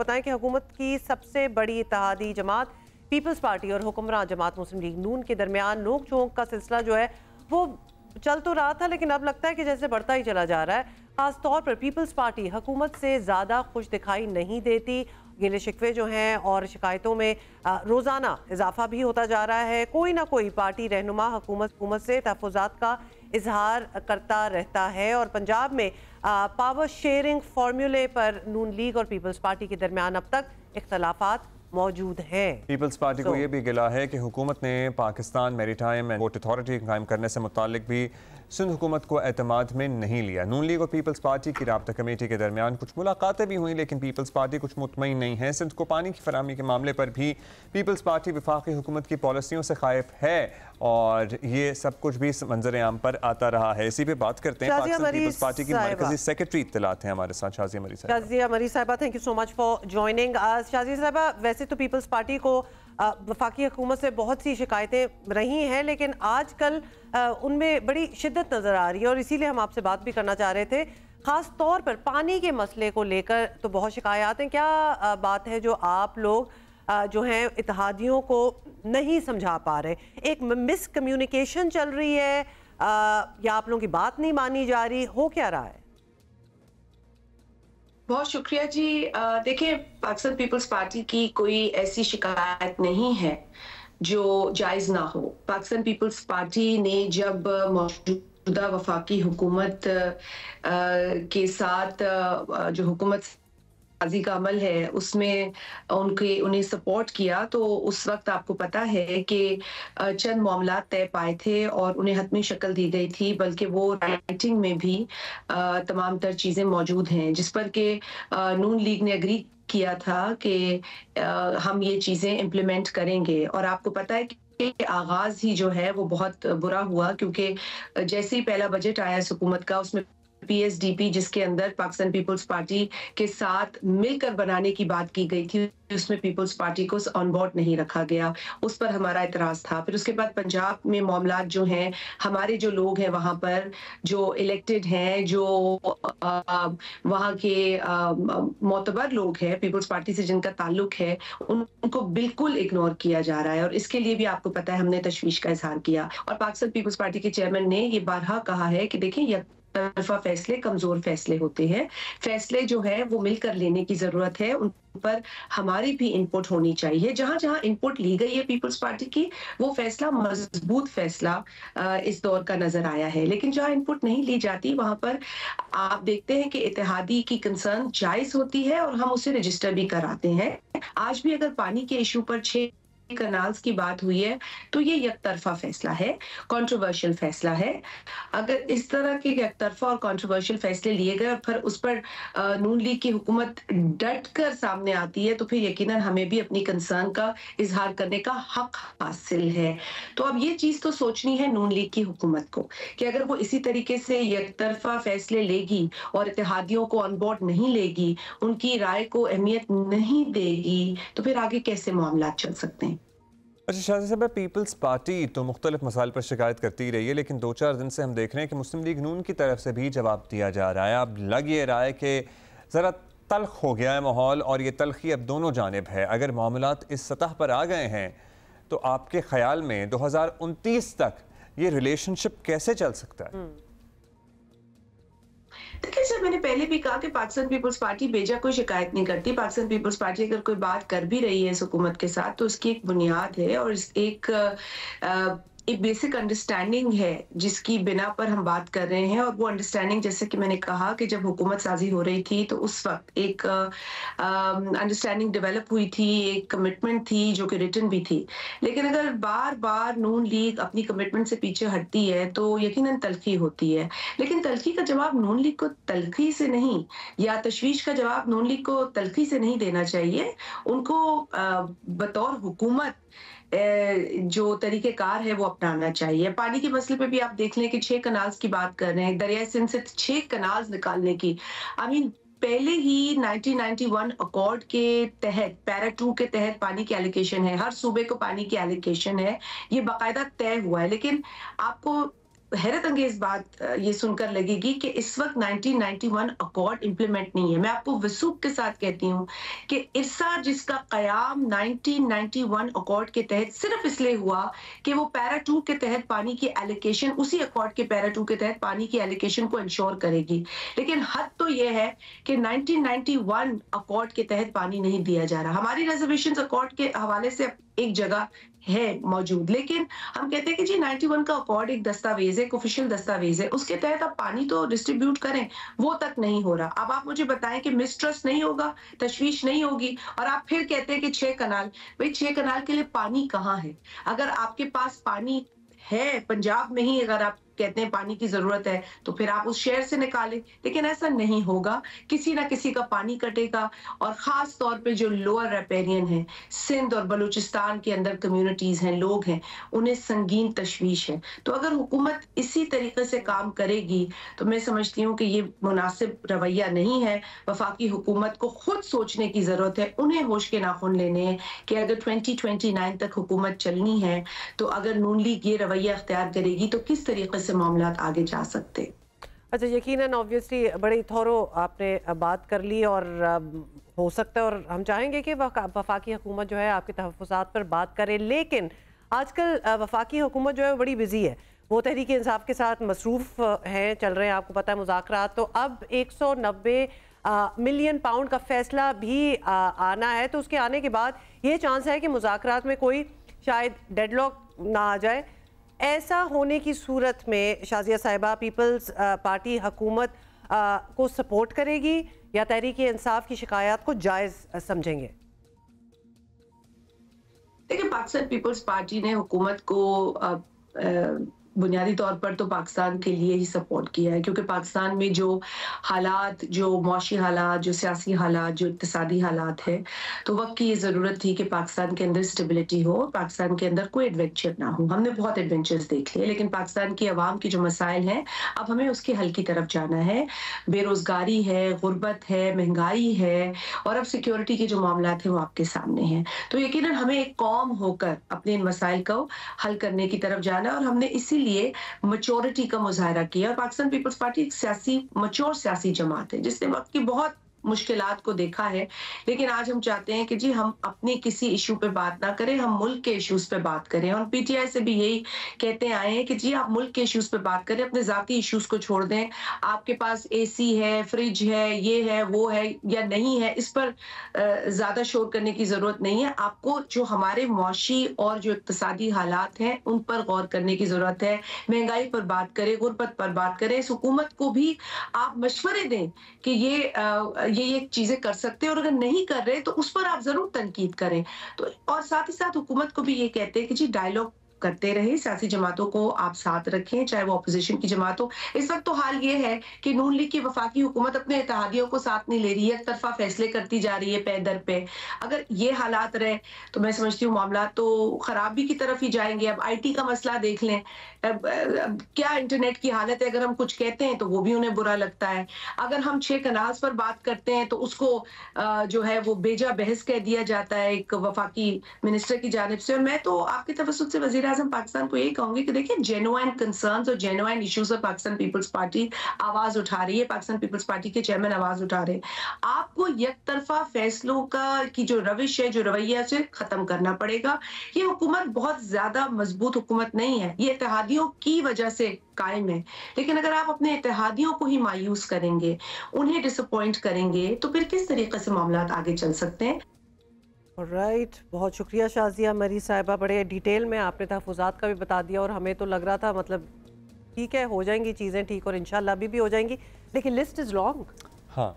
बताएं कि हुकूमत की सबसे बड़ी इत्तेहादी जमात पीपल्स पार्टी और हुक्मरान जमात मुस्लिम लीग नून के दरमियान नोक झोंक का सिलसिला जो है वो चल तो रहा था, लेकिन अब लगता है कि जैसे बढ़ता ही चला जा रहा है। खास तौर पर पीपल्स पार्टी हुकूमत से ज़्यादा खुश दिखाई नहीं देती। गिले शिकवे जो हैं और शिकायतों में रोज़ाना इजाफा भी होता जा रहा है। कोई ना कोई पार्टी रहनुमा हुकूमत से तहफ़्फ़ुज़ात का इजहार करता रहता है। और पंजाब में पावर शेयरिंग फार्मूले पर नून लीग और पीपल्स पार्टी के दरमियान अब तक इख्तलाफात मौजूद है। पीपल्स पार्टी को यह भी गिला है कि हुकूमत ने Pakistan maritime and port authority कायम करने से मुतालिक भी सिंध हुकूमत को एतमाद में नहीं लिया। नून लीग और पीपल्स पार्टी की राब्ता कमेटी के दरमियान कुछ मुलाकातें भी हुई, लेकिन पीपल्स पार्टी कुछ मुतमईन नहीं है। सिंध को पानी की फराहमी के मामले पर भी पीपल्स पार्टी वफाकी हुकूमत की पॉलिसियों से खाइफ है और ये सब कुछ भी मंजर आम पर आता रहा है। इसी पे बात करते हैं। पाकिस्तान पीपल्स पार्टी की मरकजी सेक्रेटरी इत्तलात हैं हमारे साथ शाजिया मरी साहिबा। Thank you so much for joining. Shazia साहिबा, वैसे तो पीपल्स पार्टी को वफाकी हुकूमत से बहुत सी शिकायतें रही हैं, लेकिन आजकल उनमें बड़ी शिद्दत नज़र आ रही है और इसीलिए हम आपसे बात भी करना चाह रहे थे। ख़ास तौर पर पानी के मसले को लेकर तो बहुत शिकायत हैं। क्या बात है जो आप लोग जो हैं इत्तेहादियों को नहीं समझा पा रहे? एक मिस कम्युनिकेशन चल रही है या आप लोगों की बात नहीं मानी जा रही, हो क्या रहा है? बहुत शुक्रिया जी। देखिए, पाकिस्तान पीपल्स पार्टी की कोई ऐसी शिकायत नहीं है जो जायज़ ना हो। पाकिस्तान पीपल्स पार्टी ने जब मौजूदा वफाकी हुकूमत के साथ जो हुकूमत साजी का अमल है उसमें उन्हें सपोर्ट किया, तो उस वक्त आपको पता है कि चंद मामलात तय पाए थे और उन्हें हतमी शक्ल दी गई थी, बल्कि वो राइटिंग में भी तमाम तर चीज़ें मौजूद हैं जिस पर कि नून लीग ने एग्री किया था कि हम ये चीज़ें इम्प्लीमेंट करेंगे। और आपको पता है कि आगाज़ ही जो है वो बहुत बुरा हुआ, क्योंकि जैसे ही पहला बजट आया इस हुकूमत का, उसमें PSDP जिसके अंदर पाकिस्तान पीपल्स पार्टी के साथ मिलकर बनाने की बात की गई थी, उसमें पीपल्स पार्टी को ऑन बोर्ड नहीं रखा गया। उस पर हमारा इतराज़ था। फिर उसके बाद पंजाब में मामलात जो हैं, हमारे जो लोग हैं वहाँ पर जो इलेक्टेड हैं, जो वहाँ के मोतबर लोग हैं पीपल्स पार्टी से जिनका ताल्लुक है, उनको बिल्कुल इग्नोर किया जा रहा है। और इसके लिए भी आपको पता है हमने तशवीश का इजहार किया और पाकिस्तान पीपल्स पार्टी के चेयरमैन ने ये बारहा कहा है कि देखिए, तरफा फैसले कमजोर फैसले होते हैं। फैसले जो है वो मिलकर लेने की जरूरत है, उन पर हमारी भी इनपुट होनी चाहिए। जहां जहां इनपुट ली गई है पीपल्स पार्टी की, वो फैसला मजबूत फैसला इस दौर का नजर आया है। लेकिन जहां इनपुट नहीं ली जाती वहां पर आप देखते हैं कि इत्तेहादी की कंसर्न जायज होती है और हम उसे रजिस्टर भी कराते हैं। आज भी अगर पानी के इशू पर 6 कनाल्स की बात हुई है तो ये एकतरफा फैसला है, कंट्रोवर्शियल फैसला है। अगर इस तरह के एकतरफा और कंट्रोवर्शियल फैसले लिए गए और फिर उस पर नून लीग की हुकूमत डट कर सामने आती है, तो फिर यकीनन हमें भी अपनी कंसर्न का इजहार करने का हक हासिल है। तो अब ये चीज तो सोचनी है नून लीग की हुकूमत को कि अगर वो इसी तरीके से एकतरफा फैसले लेगी और इत्तेहादियों को ऑन बोर्ड नहीं लेगी, उनकी राय को अहमियत नहीं देगी, तो फिर आगे कैसे मामला चल सकते हैं। अच्छा शाजिया साहब, पीपल्स पार्टी तो मुख्तलिफ मसाइल पर शिकायत करती रही है, लेकिन 2-4 दिन से हम देख रहे हैं कि मुस्लिम लीग नून की तरफ से भी जवाब दिया जा रहा है। अब लग ये रहा है कि ज़रा तल्ख हो गया है माहौल और ये तल्खी अब दोनों जानिब है। अगर मामलात इस सतह पर आ गए हैं तो आपके ख्याल में 2029 तक ये रिलेशनशिप कैसे चल सकता है? देखिए सर, मैंने पहले भी कहा कि पाकिस्तान पीपल्स पार्टी बेजा कोई शिकायत नहीं करती। पाकिस्तान पीपल्स पार्टी अगर कोई बात कर भी रही है इस हुकूमत के साथ तो उसकी एक बुनियाद है और एक बेसिक अंडरस्टैंडिंग है जिसकी बिना पर हम बात कर रहे हैं। और वो अंडरस्टैंडिंग, जैसे कि मैंने कहा कि जब हुकूमत साजी हो रही थी तो उस वक्त एक अंडरस्टैंडिंग डेवलप हुई थी, एक कमिटमेंट थी जो कि रिटन भी थी। लेकिन अगर बार बार नून लीग अपनी कमिटमेंट से पीछे हटती है तो यकीनन तल्खी होती है। लेकिन तल्खी का जवाब नून लीग को तल्खी से नहीं, या तशवीश का जवाब नून लीग को तल्खी से नहीं देना चाहिए। उनको बतौर हुकूमत जो तरीकेकार है वो अपनाना चाहिए। पानी के मसले पे भी आप देख लें कि 6 कनाल्स की बात कर रहे हैं, दरिया सिंध से 6 कनाल्स निकालने की। पहले ही 1991 अकॉर्ड के तहत पैरा 2 के तहत पानी की एलोकेशन है, हर सूबे को पानी की एलोकेशन है, ये बाकायदा तय हुआ है। लेकिन आपको हैरत अंगेज बात ये सुनकर लगेगी कि इस वक्त 1991 अकॉर्ड इंप्लीमेंट नहीं है। मैं आपको वसूख के साथ कहती हूँ कि इरसा जिसका कयाम 1991 अकॉर्ड के तहत सिर्फ इसलिए हुआ कि वो पैरा 2 के तहत पानी की एलोकेशन, उसी अकॉर्ड के पैरा 2 के तहत पानी की एलोकेशन को इंश्योर करेगी, लेकिन हद तो ये है कि 1991 अकॉर्ड के तहत पानी नहीं दिया जा रहा। हमारी रिजर्वेशन अकॉर्ड के हवाले से एक जगह है मौजूद, लेकिन हम कहते हैं कि जी 91 का अकॉर्ड एक दस्तावेज है, एक ऑफिशियल दस्तावेज है, उसके तहत आप पानी तो डिस्ट्रीब्यूट करें, वो तक नहीं हो रहा। अब आप मुझे बताएं कि मिसट्रस्ट नहीं होगा, तशवीश नहीं होगी, और आप फिर कहते हैं कि 6 कनाल। भाई 6 कनाल के लिए पानी कहाँ है? अगर आपके पास पानी है पंजाब में ही, अगर आप कहते हैं पानी की जरूरत है, तो फिर आप उस शहर से निकालें, लेकिन ऐसा नहीं होगा। किसी ना किसी का पानी कटेगा, और खास तौर पे जो लोअर रैपेरियन है, सिंध और बलूचिस्तान के अंदर कम्युनिटीज हैं, लोग हैं, उन्हें संगीन तशवीश है। तो अगर हुकूमत इसी तरीके से काम करेगी तो मैं समझती हूँ कि ये मुनासिब रवैया नहीं है। वफाकी हुकूमत को खुद सोचने की जरूरत है, उन्हें होश के नाखून लेने हैं कि अगर 2029 तक हुकूमत चलनी है तो अगर नून लीग ये रवैया अख्तियार करेगी तो किस तरीके से मामला आगे जा सकते। अच्छा, यकीनन ऑब्वियसली बड़ी थोरो आपने बात कर ली, और हो सकता है और हम चाहेंगे कि वफाकी हुकूमत जो है आपके तहफ़्फ़ुज़ात पर बात करे, लेकिन आजकल वफाकी हुकूमत जो है बड़ी बिजी है, वो तहरीक इंसाफ के साथ मसरूफ़ हैं, चल रहे हैं, आपको पता है मुज़ाकरात। तो अब 190 मिलियन पाउंड का फैसला भी आना है, तो उसके आने के बाद ये चांस है कि मुज़ाकरात में कोई शायद डेडलॉक ना आ जाए। ऐसा होने की सूरत में शाज़िया साहिबा, पीपल्स पार्टी हुकूमत को सपोर्ट करेगी या तहरीक इंसाफ की शिकायत को जायज़ समझेंगे? देखिए, पाकिस्तान पीपल्स पार्टी ने हुकूमत को बुनियादी तौर पर तो पाकिस्तान के लिए ही सपोर्ट किया है, क्योंकि पाकिस्तान में जो हालात, जो मौशी हालात, जो सियासी हालात, जो इक्तिसादी हालात है, तो वक्त की ये ज़रूरत थी कि पाकिस्तान के अंदर स्टेबिलिटी हो, पाकिस्तान के अंदर कोई एडवेंचर ना हो। हमने बहुत एडवेंचर्स देख लिए, लेकिन पाकिस्तान की आवाम की जो मसाइल हैं, अब हमें उसके हल की तरफ जाना है। बेरोज़गारी है, गुर्बत है, महंगाई है, और अब सिक्योरिटी के जो मामला हैं वो आपके सामने हैं। तो यकीनन हमें एक कौम होकर अपने इन मसाइल को हल करने की तरफ जाना है, और हमने इसीलिए मैच्योरिटी का मुजाहरा किया। और पाकिस्तान पीपल्स पार्टी एक मैच्योर सियासी जमात है जिसने वक्त की बहुत मुश्किलात को देखा है, लेकिन आज हम चाहते हैं कि जी हम अपनी किसी इशू पे बात ना करें, हम मुल्क के इश्यूज पे बात करें। और पीटीआई से भी यही कहते आए हैं कि जी आप मुल्क के इश्यूज पे बात करें, अपने जाती इश्यूज को छोड़ दें। आपके पास एसी है, फ्रिज है, ये है, वो है या नहीं है, इस पर ज्यादा शोर करने की जरूरत नहीं है। आपको जो हमारे मौशी और जो इक्तिसादी हालात हैं उन पर गौर करने की जरूरत है। महंगाई पर बात करें, गुर्बत पर बात करें। इस हुकूमत को भी आप मशवरे दें कि ये चीजें कर सकते हैं, और अगर नहीं कर रहे तो उस पर आप जरूर तनकीद करें। तो और साथ ही साथ हुकूमत को भी ये कहते हैं कि जी डायलॉग करते रहे, सियासी जमातों को आप साथ रखें, चाहे वो अपोजिशन की जमात हो। इस वक्त तो हाल ये है कि नून लीग की वफाकी हुकूमत अपने इत्तेहादियों को साथ नहीं ले रही है, एक तरफा फैसले करती जा रही है पे दर पे। अगर ये हालात रहे तो मैं समझती हूँ मामला तो खराबी की तरफ ही जाएंगे। अब IT का मसला देख लें, अब क्या इंटरनेट की हालत है, अगर हम कुछ कहते हैं तो वो भी उन्हें बुरा लगता है। अगर हम 6 कनाल्स पर बात करते हैं तो उसको जो है वो बेजा बहस कह दिया जाता है एक वफाकी मिनिस्टर की जानिब से। और मैं तो आपकी तवज्जुह से वज़ीर आज़म पाकिस्तान को यही कहूंगी कि देखिए, जेन्युइन कंसर्न्स और जेन्युइन इश्यूज पर पाकिस्तान पीपल्स पार्टी आवाज उठा रही है, पाकिस्तान पीपल्स पार्टी के चेयरमैन आवाज उठा रहे हैं। आपको एक तरफा फैसलों की जो रविश है, जो रवैया, से खत्म करना पड़ेगा। ये हुकूमत बहुत ज्यादा मजबूत हुकूमत नहीं है, ये इत्तेहादियों की वजह से कायम है। लेकिन अगर आप अपने इत्तेहादियों को ही मायूस करेंगे, उन्हें डिसअपॉइंट करेंगे, तो फिर किस तरीके से मामला आगे चल सकते हैं। राइट, बहुत शुक्रिया शाज़िया मरी साहिबा, बड़े डिटेल में आपने तहफ़्फ़ुज़ात का भी बता दिया, और हमें तो लग रहा था मतलब ठीक है हो जाएंगी चीज़ें ठीक, और इंशाल्लाह अभी भी हो जाएंगी, लेकिन लिस्ट इज़ लॉन्ग। हाँ।